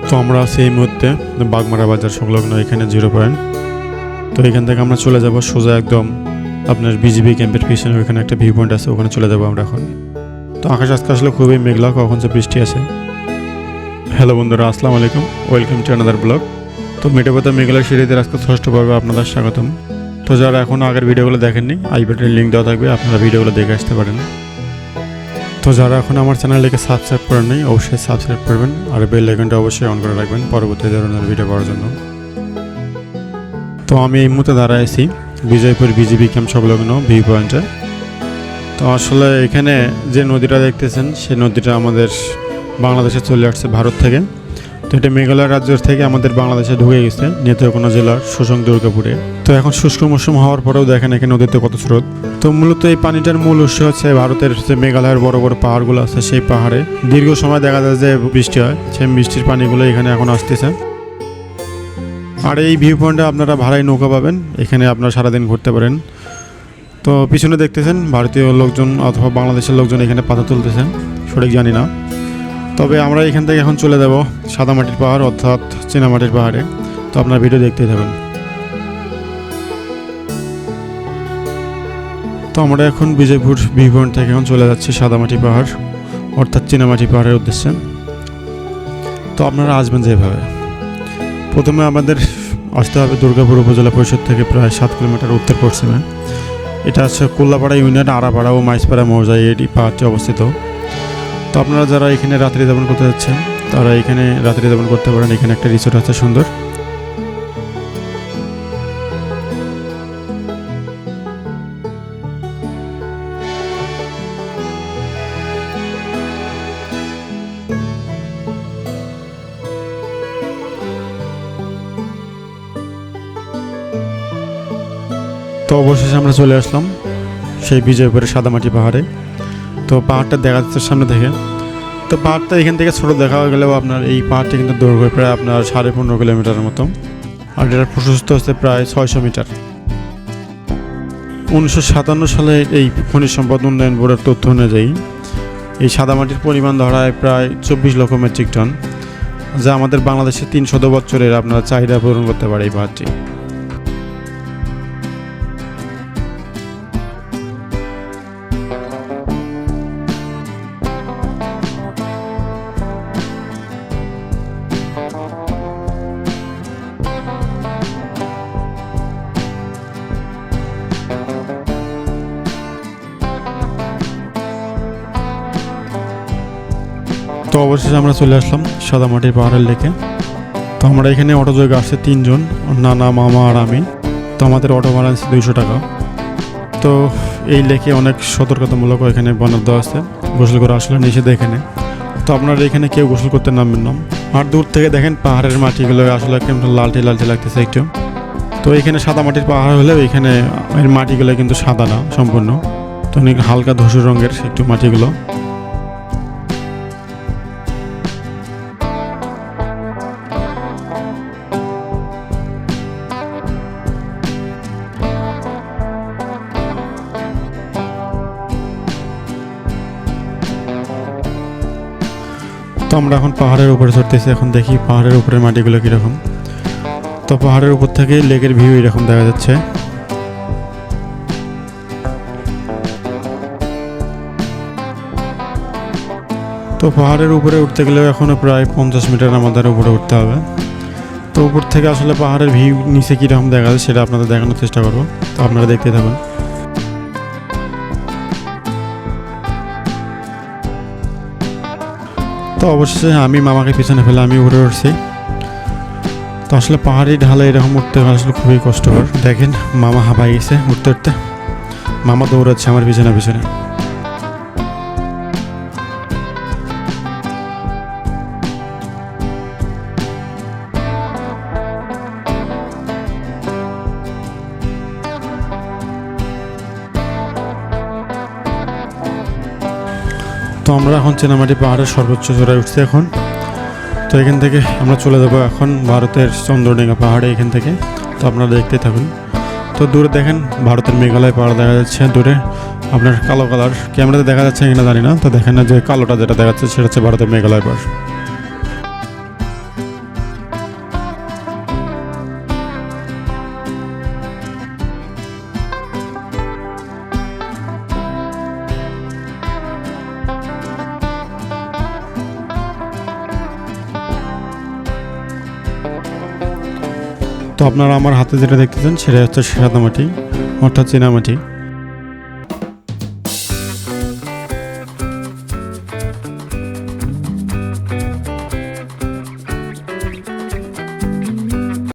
তো আমরা আছি এই মুহূর্তে বাগমারা বাজার সংলগ্ন এখানে 0 পয়েন্ট। তো এখান থেকে আমরা চলে যাব সোজা একদম আপনার বিজিবি ক্যাম্পের পিছনে ওখানে একটা ভিউ পয়েন্ট আছে, ওখানে চলে যাবো আমরা এখন। তো আকাশ আজকে আসলে খুবই মেঘলা, কখন যে বৃষ্টি আছে। হ্যালো বন্ধুরা, আসসালামু আলাইকুম, ওয়েলকাম টু আনাদার ব্লগ। তো মেটেপথা মেঘলা সিঁড়িতে আজকে ষষ্ঠ পর্বে আপনাদের স্বাগতম। তো যারা এখনও আগের ভিডিওগুলো দেখেননি, আই বাটনের লিঙ্ক দেওয়া থাকবে, আপনারা ভিডিওগুলো দেখে আসতে পারেন। তো যারা এখন আমার চ্যানেলটিকে সাবস্ক্রাইব করেন নাই, অবশ্যই সাবস্ক্রাইব করবেন আর বেল আইকনটা অবশ্যই অন করে রাখবেন পরবর্তী ধরনের ভিডিও পাওয়ার জন্য। তো আমি এই মুহূর্তে দাঁড়ায় আছি বিজয়পুর বিজিবি ক্যাম্প সংলগ্ন ভিউ পয়েন্টে। তো আসলে এখানে যে নদীটা দেখতেছেন সেই নদীটা আমাদের বাংলাদেশে চলে আসছে ভারত থেকে। তো এটা মেঘালয় রাজ্যের থেকে আমাদের বাংলাদেশে ঢুকে গেছে নেত্রকোনা জেলার সুসং দুর্গাপুরে। তো এখন শুষ্ক মৌসুম হওয়ার পরেও দেখেন এখানে নদীতে কত স্রোত। তো মূলত এই পানিটার মূল উৎস হচ্ছে ভারতের যে মেঘালয়ের বড় বড় পাহাড়গুলো আছে, সেই পাহাড়ে দীর্ঘ সময় দেখা যায় যে বৃষ্টি হয়, সেই বৃষ্টির পানিগুলো এখানে এখন আসতেছে। আর এই ভিউ পয়েন্টে আপনারা ভাড়ায় নৌকা পাবেন, এখানে আপনারা সারাদিন ঘুরতে পারেন। তো পিছনে দেখতেছেন ভারতীয় লোকজন অথবা বাংলাদেশের লোকজন এখানে পাতা তুলতেছেন, সঠিক জানি না। তবে আমরা এখান থেকে এখন চলে যাব সাদামাটির পাহাড় অর্থাৎ চীনামাটির পাহাড়ে। তো আপনারা ভিডিও দেখতেই থাকবেন। তো আমরা এখন বিজয়পুর ভিউ পয়েন্ট থেকে এখন চলে যাচ্ছি সাদামাটি পাহাড় অর্থাৎ চীনামাটি পাহাড়ের উদ্দেশ্যে। তো আপনারা আসবেন যেভাবে, প্রথমে আমাদের আসতে হবে দুর্গাপুর উপজেলা পরিষদ থেকে প্রায় 7 কিলোমিটার উত্তর পশ্চিমে। এটা হচ্ছে কোল্লাপাড়া ইউনিয়ন আড়াপাড়া ও মাইসপাড়া মৌজায় এই পাহাড়টি অবস্থিত। তো আপনারা যারা এখানে রাত্রি যাপন করতে যাচ্ছেন তারা এখানে রাত্রি যাপন করতে পারেন। এখানে একটা রিসোর্ট আছে সুন্দর। তো অবশেষে আমরা চলে আসলাম সেই বিজয়পুরের সাদামাটি পাহাড়ে। তো পাহাড়টা দেখা যাচ্ছে সামনে থেকে। তো পাহাড়টা এখান থেকে ছোটো দেখা গেলেও আপনার এই পাহাড়টি কিন্তু দৈর্ঘ্য প্রায় আপনার 15.5 কিলোমিটারের মতো, আর এটার প্রশস্ত হচ্ছে প্রায় 600 মিটার। 1957 সালে এই খনিজ সম্পদ উন্নয়ন বোর্ডের তথ্য অনুযায়ী এই সাদামাটির পরিমাণ ধরা হয় প্রায় 24 লক্ষ মেট্রিক টন, যা আমাদের বাংলাদেশে 300 বছরের আপনার চাহিদা পূরণ করতে পারে এই পাহাড়টি। তো অবশেষে আমরা চলে আসলাম সাদামাটির পাহাড়ের লেকে। তো আমরা এখানে অটো যোগে আসছে 3 জন, নানা, মামা আর আমি। তো আমাদের অটো ভাড়া আছে 200 টাকা। তো এই লেকে অনেক সতর্কতামূলক এখানে বানার দেওয়া আছে, গোসল করে আসলে নিষেধ এখানে। তো আপনারা এখানে কেউ গোসল করতে নামবেন না। আর দূর থেকে দেখেন পাহাড়ের মাটিগুলো আসলে কেমন লালটে লালটে লাগতেছে একটু। তো এখানে সাদা মাটির পাহাড় হলেও এখানে এর মাটিগুলো কিন্তু সাদা না সম্পূর্ণ, তো অনেক হালকা ধূসর রঙের একটু মাটিগুলো। তো আমরা এখন পাহাড়ের উপরে চড়তেছি, এখন দেখি পাহাড়ের উপরের মাটিগুলো কীরকম। তো পাহাড়ের উপর থেকে লেকের ভিউ এরকম দেখা যাচ্ছে। তো পাহাড়ের উপরে উঠতে গেলেও এখনও প্রায় 50 মিটার আমাদের উপরে উঠতে হবে। তো উপর থেকে আসলে পাহাড়ের ভিউ নিচে কীরকম দেখা যায় সেটা আপনাদের দেখানোর চেষ্টা করবো। তো আপনারা দেখতে থাকুন। তো অবশেষে আমি মামাকে পিছনে ফেলে আমি উপরে উঠছি। তো আসলে পাহাড়ি ঢালে এরকম উঠতে আসলে খুবই কষ্টকর। দেখেন মামা হাঁপাই গেছে উঠতে উঠতে, মামা দৌড়াচ্ছে আমার পিছনে পিছনে। তো আমরা এখন চীনামাটি পাহাড়ের সর্বোচ্চ চূড়ায় উঠছি এখন। তো এখান থেকে আমরা চলে যাব এখন ভারতের চন্দ্রডিঙ্গা পাহাড়ে এখান থেকে। তো আপনারা দেখতেই থাকুন। তো দূরে দেখেন ভারতের মেঘালয় পাহাড় দেখা যাচ্ছে দূরে, আপনার কালো কালার, ক্যামেরাতে দেখা যাচ্ছে কিনা জানি না। তো দেখেন না যে কালোটা যেটা দেখা যাচ্ছে সেটা হচ্ছে ভারতের মেঘালয় পাহাড়। তো আপনারা আমার হাতে যেটা দেখতেছেন সেটা হচ্ছে সাদামাটি অর্থাৎ চীনামাটি।